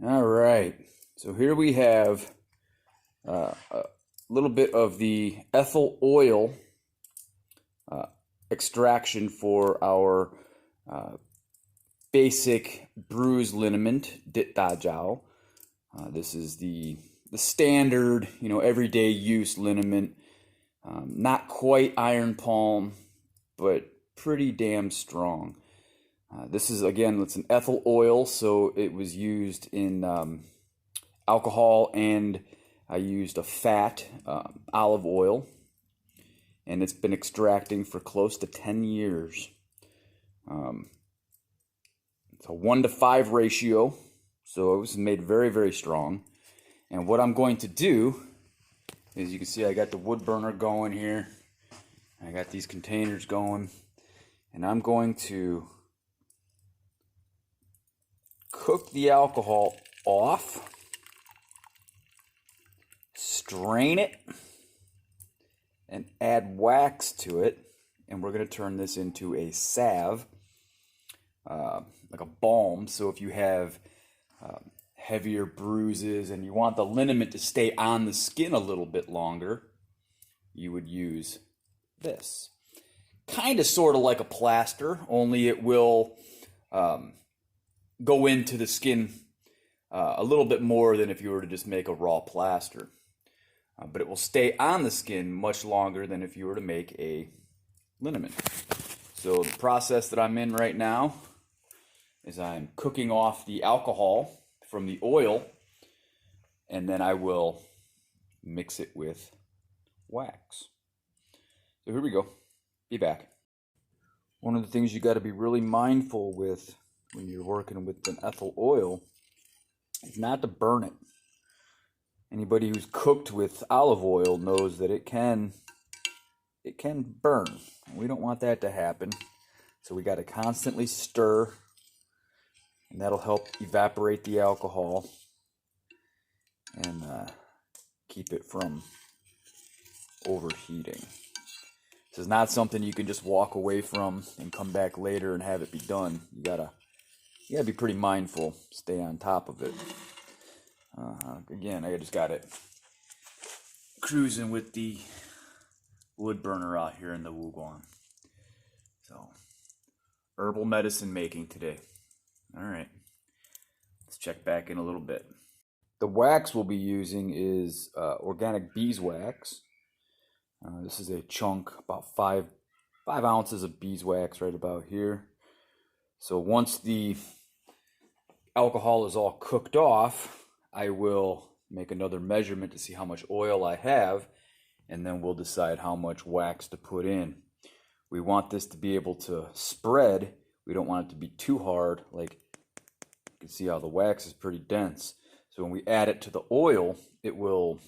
All right, so here we have a little bit of the ethyl oil extraction for our basic bruise liniment, dit da jiao. This is the standard, everyday use liniment. Not quite iron palm, but pretty damn strong. This is, again, it's an ethyl oil, so it was used in alcohol, and I used a fat olive oil, and it's been extracting for close to 10 years. It's a 1:5 ratio, so it was made very, very strong. And what I'm going to do is, you can see I got the wood burner going here. I got these containers going, and I'm going to cook the alcohol off, strain it, and add wax to it. And we're going to turn this into a salve, like a balm. So if you have heavier bruises and you want the liniment to stay on the skin a little bit longer, you would use this. Kind of sort of like a plaster, only it will go into the skin a little bit more than if you were to just make a raw plaster. But it will stay on the skin much longer than if you were to make a liniment. So the process that I'm in right now is I'm cooking off the alcohol from the oil, and then I will mix it with wax. So here we go. Be back. One of the things you got to be really mindful with when you're working with an ethyl oil is not to burn it. Anybody who's cooked with olive oil knows that it can burn. We don't want that to happen. So we got to constantly stir, and that'll help evaporate the alcohol and keep it from overheating. This is not something you can just walk away from and come back later and have it be done. You gotta be pretty mindful, stay on top of it. Again, I just got it cruising with the wood burner out here in the Wuguan. So, herbal medicine making today. All right, let's check back in a little bit. The wax we'll be using is organic beeswax. This is a chunk, about 5 ounces of beeswax right about here. So once the alcohol is all cooked off, I will make another measurement to see how much oil I have, and then we'll decide how much wax to put in. We want this to be able to spread. We don't want it to be too hard. Like, you can see how the wax is pretty dense. So when we add it to the oil, it will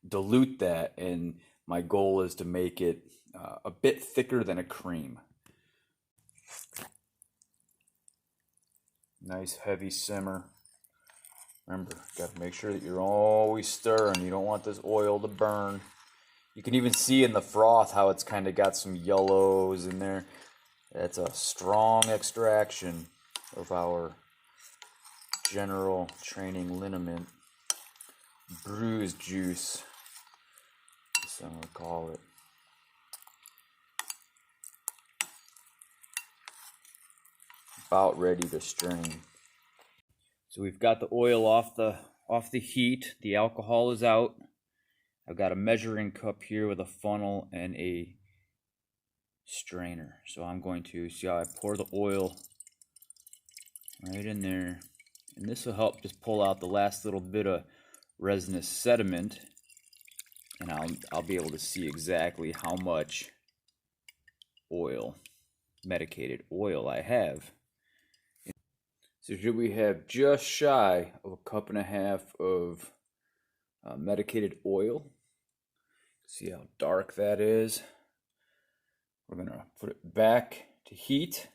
dilute that, and my goal is to make it a bit thicker than a cream. Nice heavy simmer. Remember, got to make sure that you're always stirring. You don't want this oil to burn. You can even see in the froth how it's kind of got some yellows in there. That's a strong extraction of our general training liniment. Bruise juice, as some would call it. About ready to strain. So we've got the oil off the heat. The alcohol is out. I've got a measuring cup here with a funnel and a strainer. So I'm going to see how I pour the oil right in there. And this will help just pull out the last little bit of resinous sediment. And I'll be able to see exactly how much oil, medicated oil, I have. So here we have just shy of 1.5 cups of medicated oil. See how dark that is? We're going to put it back to heat.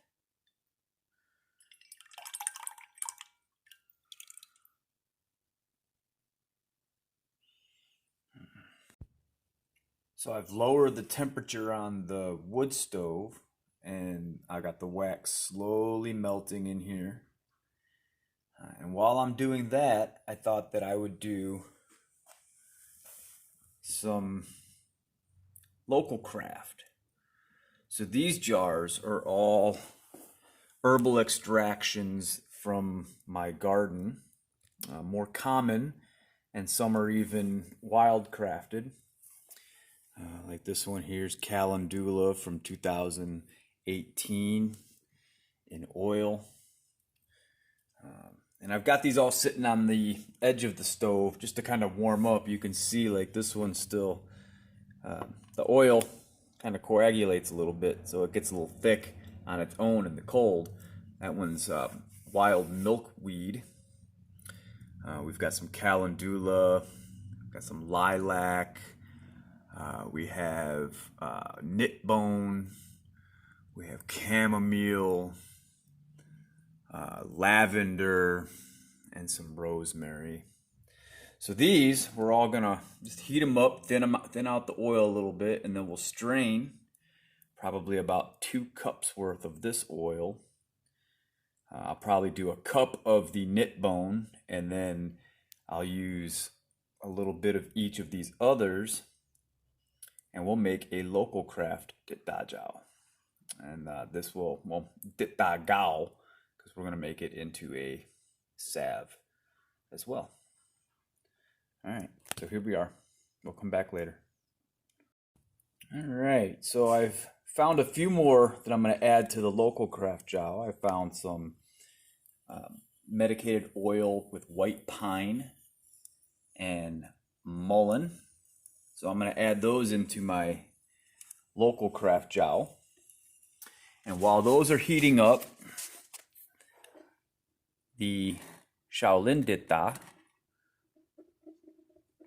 So I've lowered the temperature on the wood stove, and I got the wax slowly melting in here. And while I'm doing that, I thought that I would do some local craft. So these jars are all herbal extractions from my garden, more common, and some are even wild crafted. Like this one here's calendula from 2018 in oil. And I've got these all sitting on the edge of the stove just to kind of warm up. You can see like this one's still, the oil kind of coagulates a little bit, so it gets a little thick on its own in the cold. That one's wild milkweed. We've got some calendula, got some lilac, we have knitbone, we have chamomile, lavender, and some rosemary. So these, we're all gonna just heat them up, thin out the oil a little bit, and then we'll strain probably about 2 cups worth of this oil. I'll probably do a cup of the knitbone, and then I'll use a little bit of each of these others, and we'll make a local craft ditdajao. And this will, well, ditdagao, because we're going to make it into a salve as well. All right, so here we are. We'll come back later. All right, so I've found a few more that I'm going to add to the local craft jiao. I found some medicated oil with white pine and mullein. So I'm going to add those into my local craft jiao. And while those are heating up, the shaolin ditta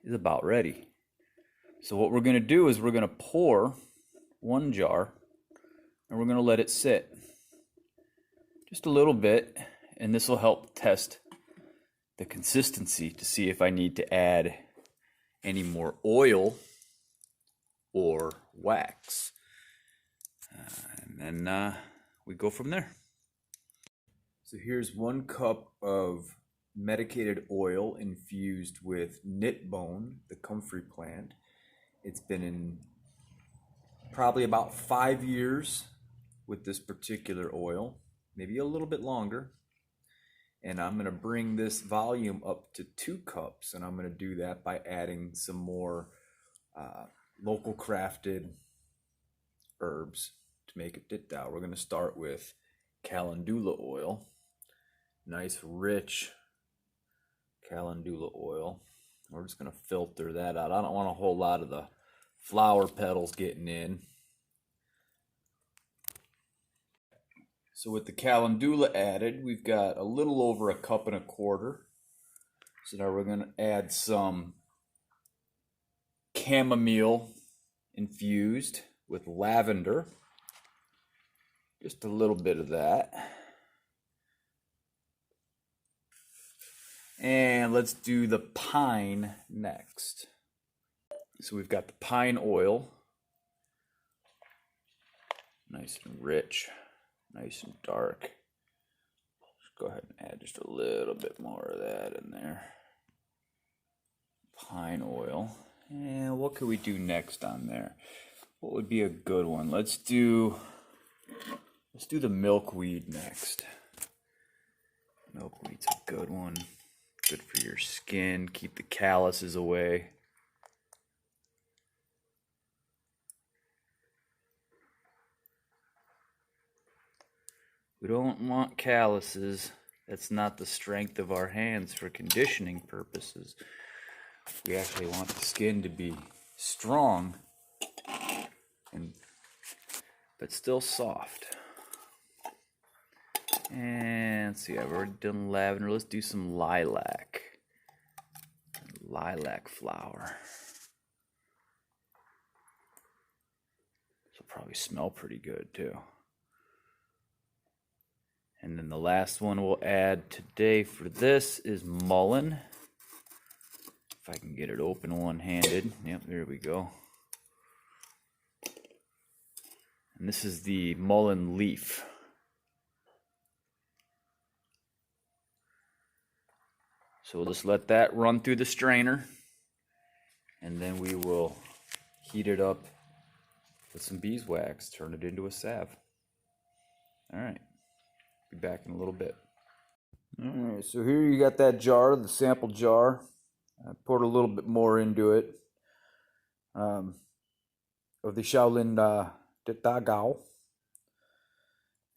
is about ready. So what we're going to do is we're going to pour 1 jar and we're going to let it sit just a little bit, and this will help test the consistency to see if I need to add any more oil or wax. And then we go from there. So here's 1 cup of medicated oil infused with knitbone, the comfrey plant. It's been in probably about 5 years with this particular oil, maybe a little bit longer. And I'm going to bring this volume up to 2 cups, and I'm going to do that by adding some more local crafted herbs to make it ditdao. We're going to start with calendula oil, nice rich calendula oil. We're just going to filter that out. I don't want a whole lot of the flower petals getting in. So with the calendula added, we've got a little over 1.25 cups. So now we're going to add some chamomile infused with lavender. Just a little bit of that. And let's do the pine next. So we've got the pine oil. Nice and rich, nice and dark. Let's go ahead and add just a little bit more of that in there. Pine oil. And what could we do next on there? What would be a good one? Let's do the milkweed next. Milkweed's a good one. Good for your skin, keep the calluses away. We don't want calluses. That's not the strength of our hands for conditioning purposes. We actually want the skin to be strong but still soft. And let's see, I've already done lavender. Let's do some lilac. Lilac flower. This will probably smell pretty good too. And then the last one we'll add today for this is mullein. If I can get it open one-handed. Yep, there we go. And this is the mullein leaf. So we'll just let that run through the strainer, and then we will heat it up with some beeswax, turn it into a salve. All right, be back in a little bit. All right, so here you got that jar, the sample jar. I poured a little bit more into it of the Shaolin Dagao.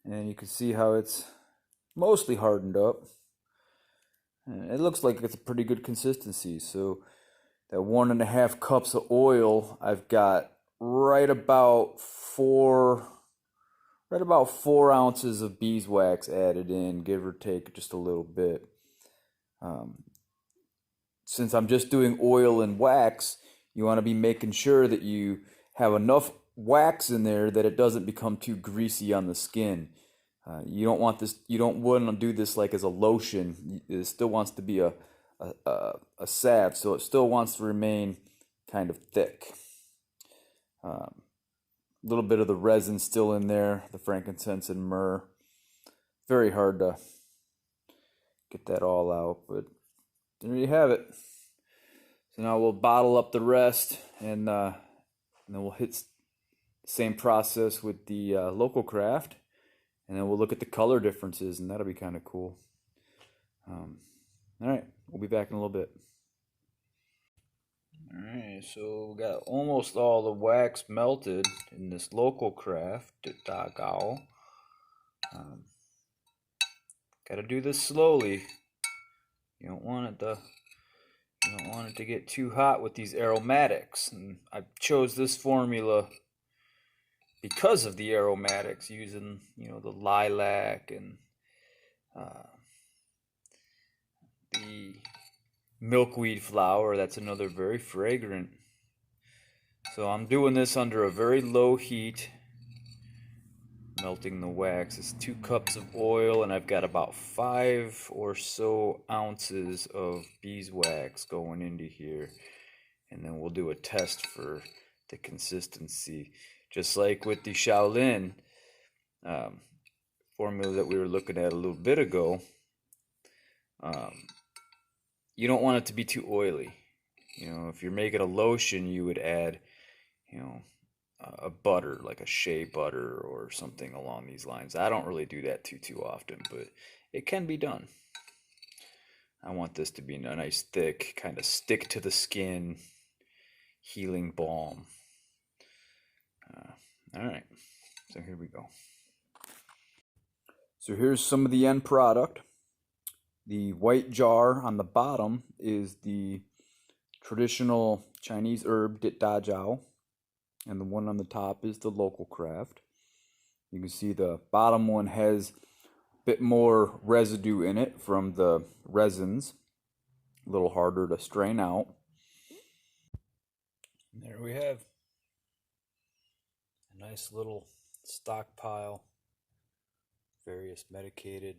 And you can see how it's mostly hardened up. And it looks like it's a pretty good consistency. So that 1.5 cups of oil, I've got right about 4 ounces of beeswax added in, give or take just a little bit. Since I'm just doing oil and wax, you want to be making sure that you have enough wax in there that it doesn't become too greasy on the skin. You don't want this. You don't want to do this like as a lotion. It still wants to be a salve, so it still wants to remain kind of thick. A little bit of the resin still in there, the frankincense and myrrh. Very hard to get that all out, but there you have it. So now we'll bottle up the rest, and then we'll hit the same process with the local craft, and then we'll look at the color differences, and that'll be kind of cool. All right, we'll be back in a little bit. All right, so we got almost all the wax melted in this local craft, Dagao. Got to do this slowly. You don't want it to get too hot with these aromatics. And I chose this formula because of the aromatics, using the lilac and the milkweed flower. That's another very fragrant. So I'm doing this under a very low heat, melting the wax. It's 2 cups of oil, and I've got about 5 or so ounces of beeswax going into here. And then we'll do a test for the consistency. Just like with the Shaolin formula that we were looking at a little bit ago, you don't want it to be too oily. If you're making a lotion, you would add, a butter, like a shea butter or something along these lines. I don't really do that too often, but it can be done. I want this to be a nice thick, kind of stick to the skin, healing balm. All right, so here we go. So here's some of the end product. The white jar on the bottom is the traditional Chinese herb Dajao, and the one on the top is the local craft. You can see the bottom one has a bit more residue in it from the resins, a little harder to strain out. And there we have a nice little stockpile, various medicated